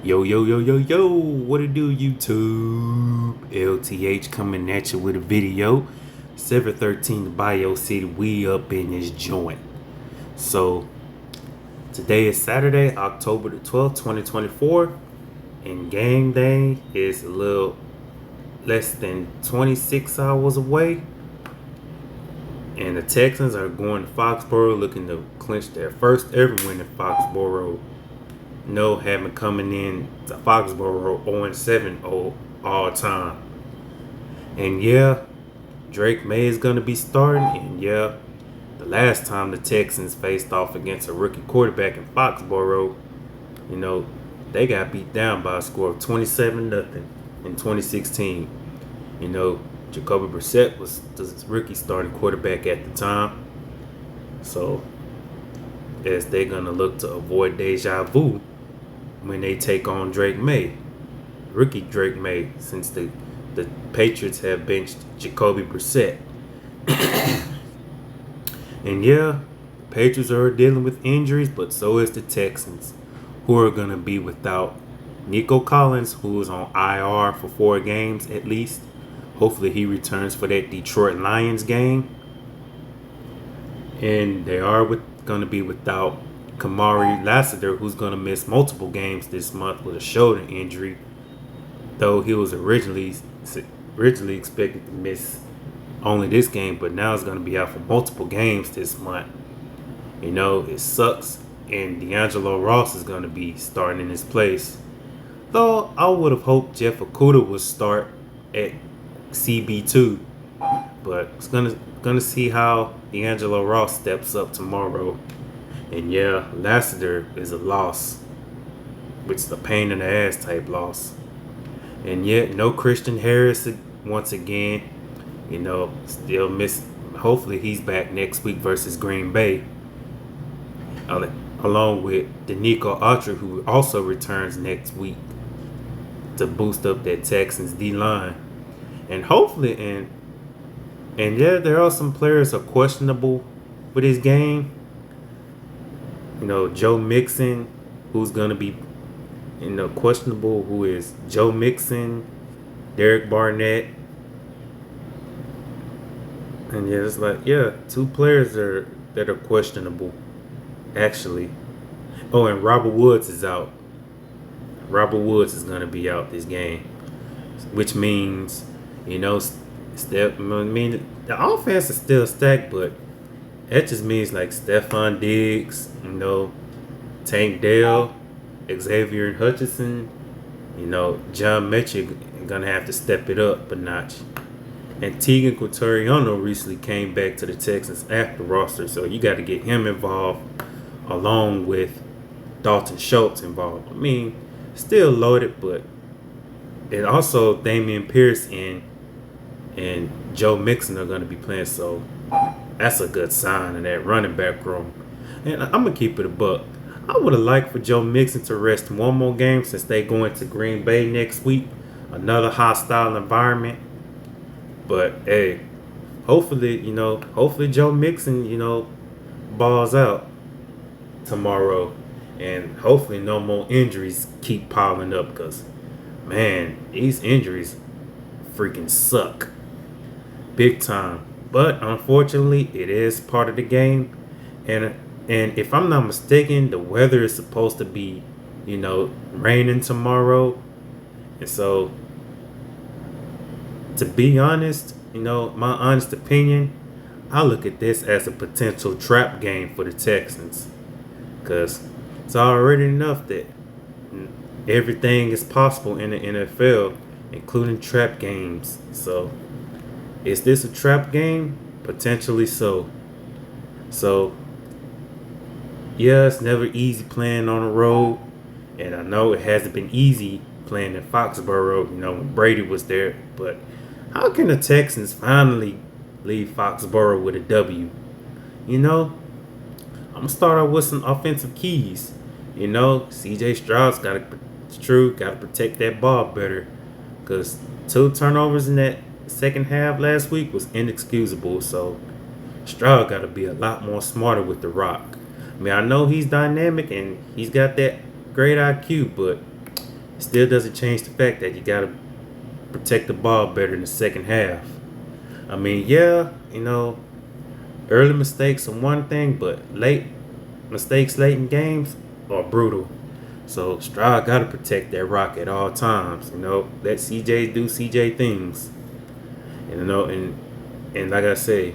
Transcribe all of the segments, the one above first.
Yo, yo, yo, yo, yo, what it do, YouTube? LTH coming at you with a video. 713 the Bio City, we up in this joint. So, today is Saturday, October the 12th, 2024. And game day is a little less than 26 hours away. And the Texans are going to Foxborough looking to clinch their first ever win in Foxborough. No, having coming in to Foxborough 0-7 all time. And yeah, Drake May is going to be starting. And yeah, the last time the Texans faced off against a rookie quarterback in Foxborough, they got beat down by a score of 27-0 in 2016. Jacoby Brissett was the rookie starting quarterback at the time. So, as they're going to look to avoid deja vu when they take on Drake May, rookie Drake May, since the Patriots have benched Jacoby Brissett. And yeah, the Patriots are dealing with injuries, but so is the Texans, who are going to be without Nico Collins, who is on IR for 4 games at least. Hopefully he returns for that Detroit Lions game. And they are going to be without Kamari Lassiter, who's going to miss multiple games this month with a shoulder injury, though he was originally expected to miss only this game, but now he's going to be out for multiple games this month. It sucks, and D'Angelo Ross is going to be starting in his place. Though I would have hoped Jeff Okudah would start at CB2, but it's gonna see how D'Angelo Ross steps up tomorrow. And yeah, Lassiter is a loss, which is a pain in the ass type loss. And yet, no Christian Harris once again. Still miss. Hopefully, he's back next week versus Green Bay, along with Danico Autry, who also returns next week to boost up that Texans D line. And hopefully, and yeah, there are some players who are questionable for this game. Joe Mixon, who's gonna be, questionable. Who is Joe Mixon, Derek Barnett, and yeah, it's like 2 players that are questionable, actually. Oh, and Robert Woods is out. Robert Woods is gonna be out this game, which means. The offense is still stacked, but that just means like Stephon Diggs, Tank Dell, Xavier Hutchinson, John Metchie are gonna have to step it up a notch. And Tegan Quatoriano recently came back to the Texans after roster, so you got to get him involved along with Dalton Schultz involved. Still loaded, but and also Damian Pierce and Joe Mixon are going to be playing, so that's a good sign in that running back room. And I'm going to keep it a buck. I would have liked for Joe Mixon to rest one more game since they go into Green Bay next week, another hostile environment. But hey, hopefully Joe Mixon, balls out tomorrow, and hopefully no more injuries keep piling up, because man, these injuries freaking suck big time. But unfortunately, it is part of the game. And if I'm not mistaken, the weather is supposed to be, raining tomorrow. And so, to be honest, my honest opinion, I look at this as a potential trap game for the Texans. Because it's already enough that everything is possible in the NFL, including trap games. So, is this a trap game? Potentially so. So, yeah, it's never easy playing on the road. And I know it hasn't been easy playing in Foxborough, when Brady was there. But how can the Texans finally leave Foxborough with a W? I'm going to start out with some offensive keys. CJ Stroud's got to protect that ball better, because 2 turnovers in that second half last week was inexcusable. So Stroud got to be a lot more smarter with the rock. I know he's dynamic and he's got that great IQ, but Still doesn't change the fact that you gotta protect the ball better in the second half. I mean, yeah, early mistakes are one thing, but late mistakes late in games are brutal. So Stroud got to protect that rock at all times. Let CJ do CJ things. And like I say,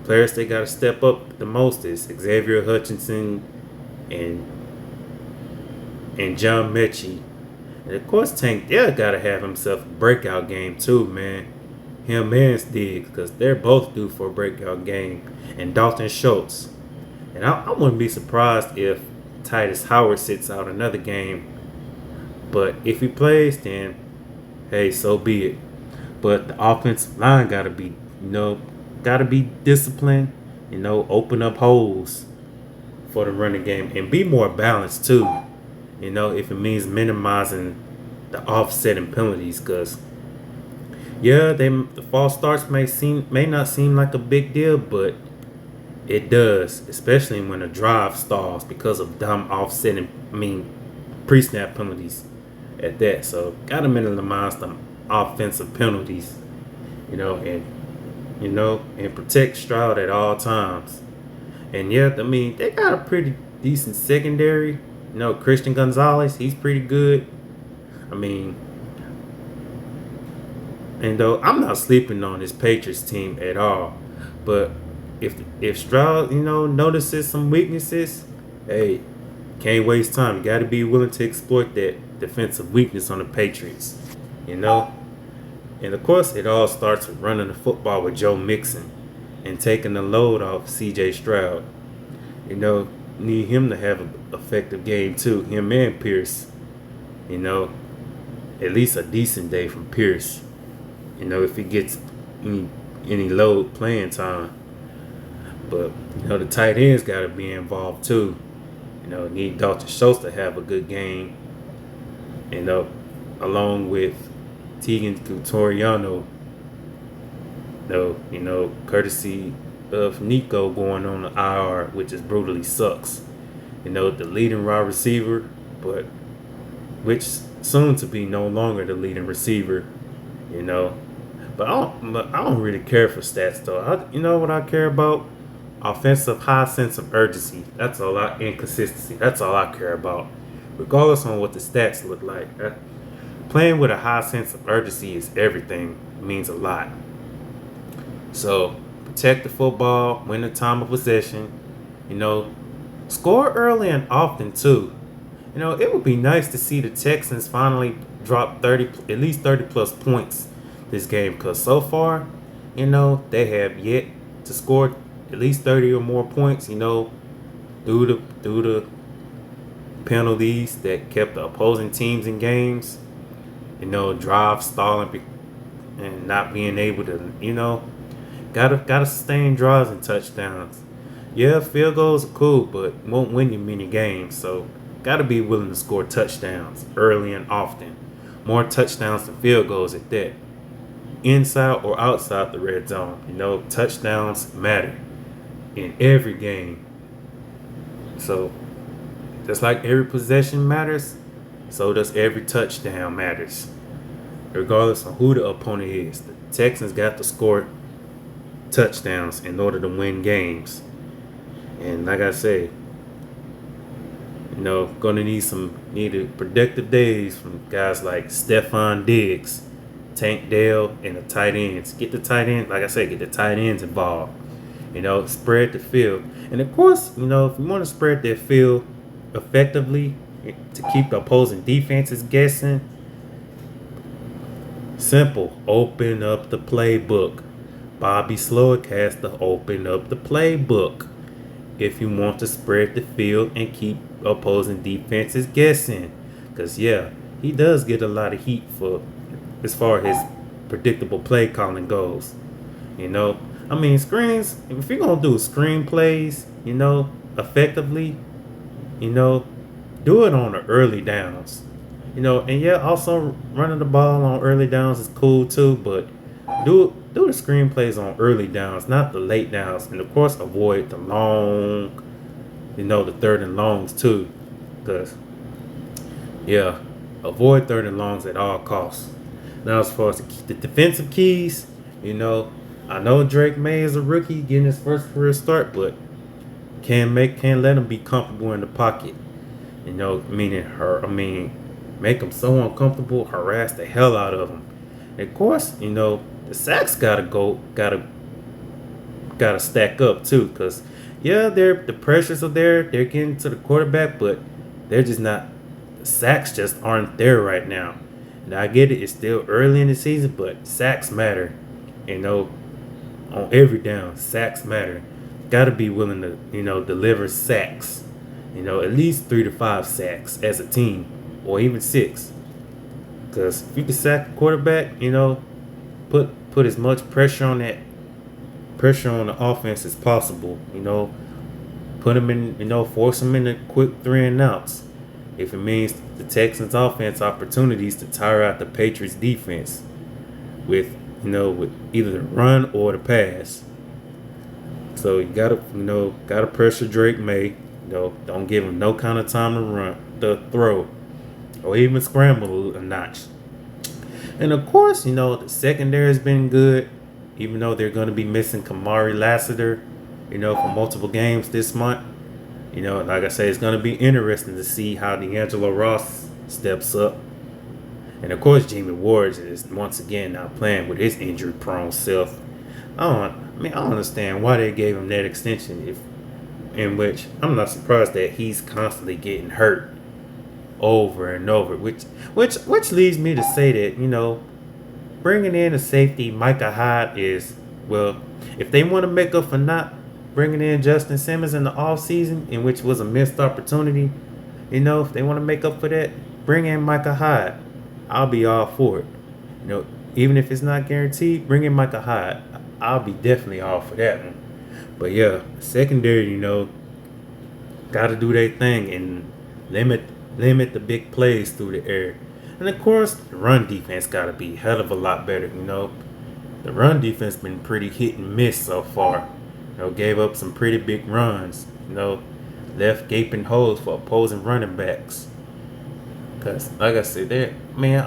players they got to step up the most is Xavier Hutchinson and John Mechie. And of course, Tank Dell got to have himself a breakout game too, man. Him and Diggs, because they're both due for a breakout game. And Dalton Schultz. And I wouldn't be surprised if Titus Howard sits out another game. But if he plays, then hey, so be it. But the offensive line gotta be disciplined. Open up holes for the running game and be more balanced too. If it means minimizing the offsetting penalties, because yeah, the false starts may not seem like a big deal, but it does, especially when a drive stalls because of dumb offsetting. Pre-snap penalties at that. So gotta minimize the offensive penalties, and protect Stroud at all times. And yeah, they got a pretty decent secondary. Christian Gonzalez, he's pretty good. I mean, and though I'm not sleeping on this Patriots team at all, but if Stroud, notices some weaknesses, hey, can't waste time. You got to be willing to exploit that defensive weakness on the Patriots, And of course, it all starts with running the football with Joe Mixon and taking the load off C.J. Stroud. Need him to have an effective game too. Him and Pierce. At least a decent day from Pierce. If he gets any load playing time. But the tight ends got to be involved too. Need Dalton Schultz to have a good game. Along with Tegan Tutoriano. Courtesy of Nico going on the IR, which is brutally sucks. The leading wide receiver, but which soon to be no longer the leading receiver. But I don't really care for stats though. You know what I care about? Offensive high sense of urgency. That's all inconsistency. That's all I care about. Regardless on what the stats look like. Playing with a high sense of urgency is everything. It means a lot. So protect the football, win the time of possession, score early and often too. It would be nice to see the Texans finally drop at least 30 plus points this game, because so far, they have yet to score at least 30 or more points, due to penalties that kept the opposing teams in games, drive stalling and not being able to, gotta sustain drives and touchdowns. Yeah, field goals are cool, but won't win you many games, so gotta be willing to score touchdowns early and often. More touchdowns than field goals at that. Inside or outside the red zone, touchdowns matter in every game. So just like every possession matters, so does every touchdown matters. Regardless of who the opponent is, the Texans got to score touchdowns in order to win games. And like I say, gonna need productive days from guys like Stephon Diggs, Tank Dell, and the tight ends. Get the tight ends involved. Spread the field. And of course, if you want to spread that field effectively to keep the opposing defenses guessing, simple. Open up the playbook. Bobby Slowick has to open up the playbook if you want to spread the field and keep opposing defenses guessing. Because, yeah, he does get a lot of heat for as far as his predictable play calling goes. Screens, if you're going to do screen plays, effectively, do it on the early downs. And yeah, also running the ball on early downs is cool too, but do the screenplays on early downs, not the late downs. And of course, avoid the long, the third and longs too. Because, yeah, Avoid third and longs at all costs. Now, as far as the defensive keys, you know, I know Drake May is a rookie getting his first career start, but can't let him be comfortable in the pocket. Make him so uncomfortable, harass the hell out of him. And of course, the sacks gotta stack up too, cause yeah, the pressures are there. They're getting to the quarterback, but they're just not. The sacks just aren't there right now. And I get it; it's still early in the season, but sacks matter. You know, on every down, sacks matter. Got to be willing to deliver sacks. At least 3 to 5 sacks as a team, or even 6. Because if you can sack the quarterback, put as much pressure on the offense as possible. Put them in, force them into quick 3 and outs. If it means the Texans offense opportunities to tire out the Patriots defense with either the run or the pass. So you gotta pressure Drake May. Don't give him no kind of time to throw, or even scramble a notch. And of course, the secondary has been good, even though they're going to be missing Kamari Lassiter, for multiple games this month. Like I say, it's going to be interesting to see how D'Angelo Ross steps up. And of course, Jimmy Ward is once again not playing with his injury-prone self. I don't understand why they gave him that extension. In which I'm not surprised that he's constantly getting hurt over and over. Which leads me to say that bringing in a safety, Micah Hyde is, well, if they want to make up for not bringing in Justin Simmons in the offseason, in which was a missed opportunity, if they want to make up for that, bring in Micah Hyde. I'll be all for it. Even if it's not guaranteed, bring in Micah Hyde. I'll be definitely all for that one. But yeah, secondary, got to do their thing and limit the big plays through the air. And of course, the run defense got to be a hell of a lot better. The run defense been pretty hit and miss so far. Gave up some pretty big runs. Left gaping holes for opposing running backs. Cause like I said, I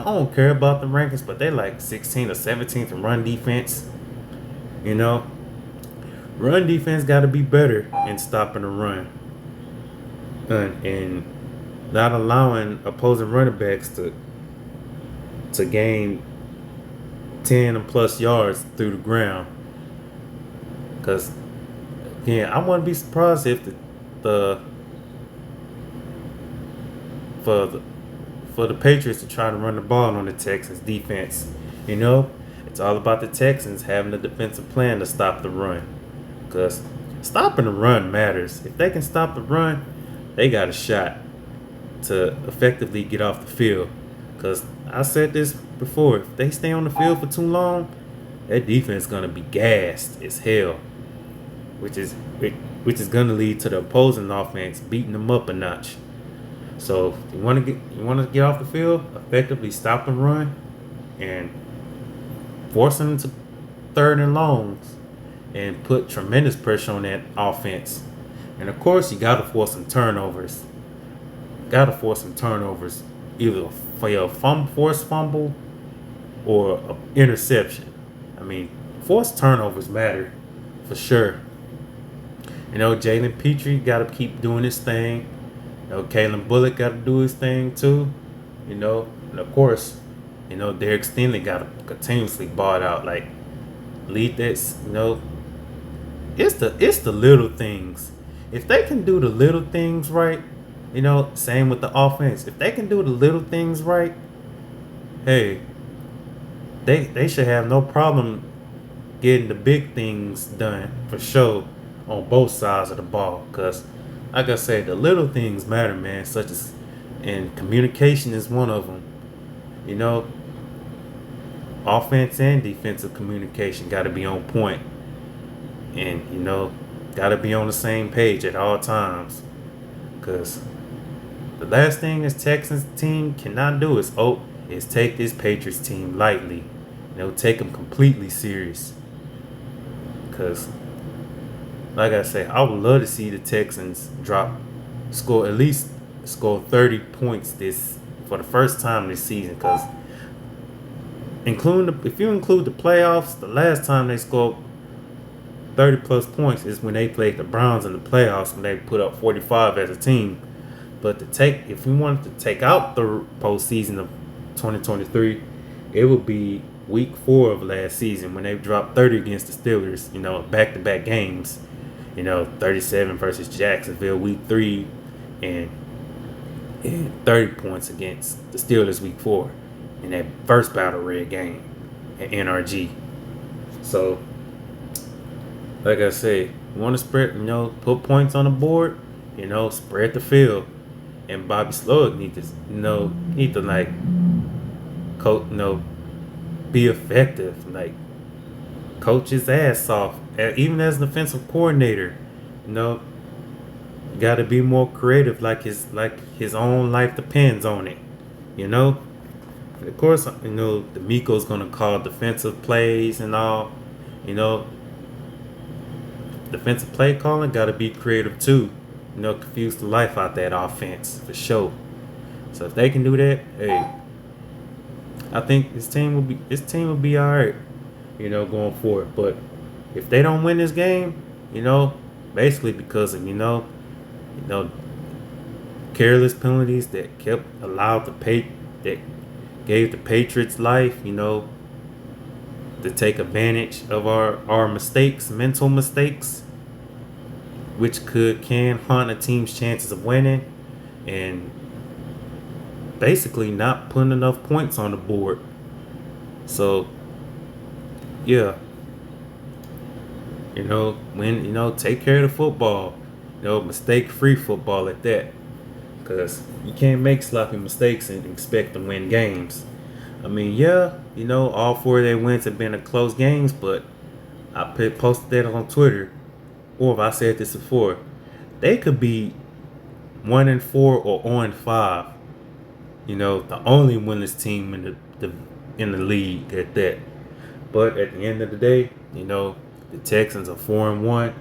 don't care about the rankings, but they're like 16th or 17th in run defense. Run defense got to be better in stopping the run and not allowing opposing running backs to gain 10 and plus yards through the ground. Because I wouldn't be surprised if for the Patriots to try to run the ball on the Texans defense. It's all about the Texans having a defensive plan to stop the run. Because stopping the run matters. If they can stop the run, they got a shot to effectively get off the field. Because I said this before, if they stay on the field for too long, that defense is going to be gassed as hell. Which is going to lead to the opposing offense beating them up a notch. So if you want to get off the field, effectively stop the run and force them to third and longs and put tremendous pressure on that offense. And of course, you got to force some turnovers. Either for your forced fumble or an interception. Forced turnovers matter for sure. Jalen Petrie got to keep doing his thing. Kalen Bullock got to do his thing too. And of course, Derek Stingley got to continuously ball out. Like, lead this, it's the little things. If they can do the little things right, same with the offense. If they can do the little things right, hey, they should have no problem getting the big things done for sure on both sides of the ball. Because, like I said, the little things matter, man. And communication is one of them. Offense and defensive communication got to be on point. And, got to be on the same page at all times. Because the last thing this Texans team cannot do is take this Patriots team lightly. Take them completely serious. Because, like I say, I would love to see the Texans score 30 points for the first time this season. Because if you include the playoffs, the last time they scored 30 plus points is when they played the Browns in the playoffs when they put up 45 as a team. But if we wanted to take out the postseason of 2023, it would be week 4 of last season when they dropped 30 against the Steelers, back-to-back games. 37 versus Jacksonville week 3 and 30 points against the Steelers week 4 in that first Battle Red game at NRG. So, like I said, you want to spread, put points on the board, spread the field. And Bobby Slowick need to like, be effective, like coach his ass off. Even as an offensive coordinator, got to be more creative, like his own life depends on it. Of course, D'Amico's gonna call defensive plays and all. Defensive play calling got to be creative too. Confuse the life out that offense for sure. So if they can do that, hey, I think this team will be all right, going forward. But if they don't win this game, basically because of careless penalties that that gave the Patriots life, to take advantage of our mistakes, mental mistakes, which can haunt a team's chances of winning, and basically not putting enough points on the board. So, yeah, take care of the football, mistake-free football at that, because you can't make sloppy mistakes and expect to win games. I mean, yeah, all 4 of their wins have been close games, but I posted that on Twitter. Or if I said this before, they could be 1-4 or 0-5. The only winless team in the league at that. But at the end of the day, the Texans are 4-1.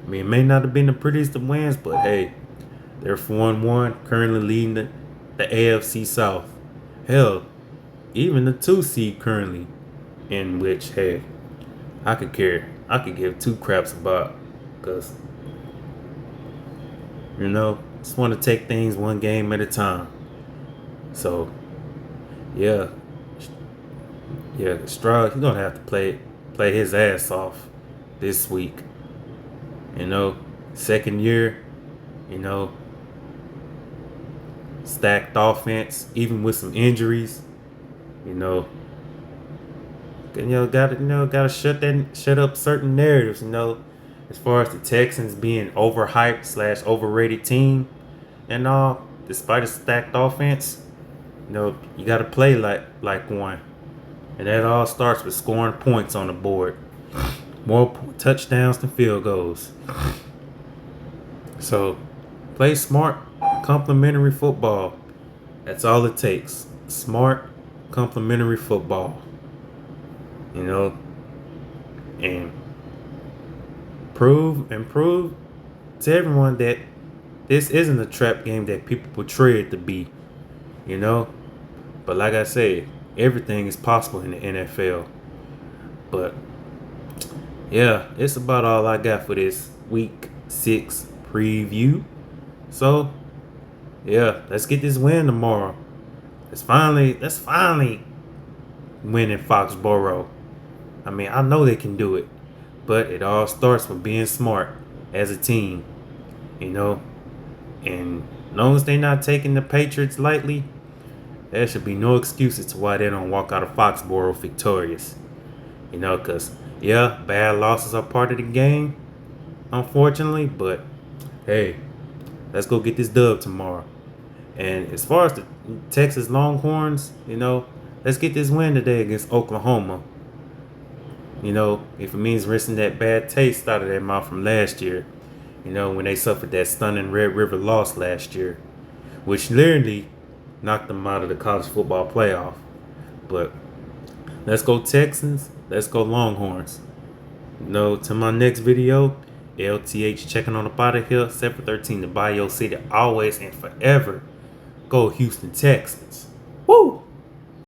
I mean, it may not have been the prettiest of wins, but hey, they're 4-1, currently leading the AFC South. Hell, even the 2 seed currently, in which, hey, I could give 2 craps about. Because, just want to take things one game at a time. So, yeah, Stroud, he's going to have to play his ass off this week. Second year, stacked offense, even with some injuries, gotta shut up certain narratives, as far as the Texans being overhyped / overrated team and all, despite a stacked offense, you got to play like one. And that all starts with scoring points on the board. More touchdowns than field goals. So, play smart, complementary football. That's all it takes. Smart, complementary football. And prove to everyone that this isn't a trap game that people portray it to be, But like I said, everything is possible in the NFL. But yeah, it's about all I got for this week 6 preview. So yeah, let's get this win tomorrow. Let's finally win in Foxborough. I mean, I know they can do it. But it all starts with being smart as a team, And as long as they're not taking the Patriots lightly, there should be no excuses to why they don't walk out of Foxborough victorious. Because, yeah, bad losses are part of the game, unfortunately. But, hey, let's go get this dub tomorrow. And as far as the Texas Longhorns, let's get this win today against Oklahoma. If it means rinsing that bad taste out of their mouth from last year, when they suffered that stunning Red River loss last year, which literally knocked them out of the college football playoff. But let's go Texans, let's go Longhorns. To my next video, LTH checking on up out of here, 713 to Bio City, always and forever. Go Houston Texans. Woo!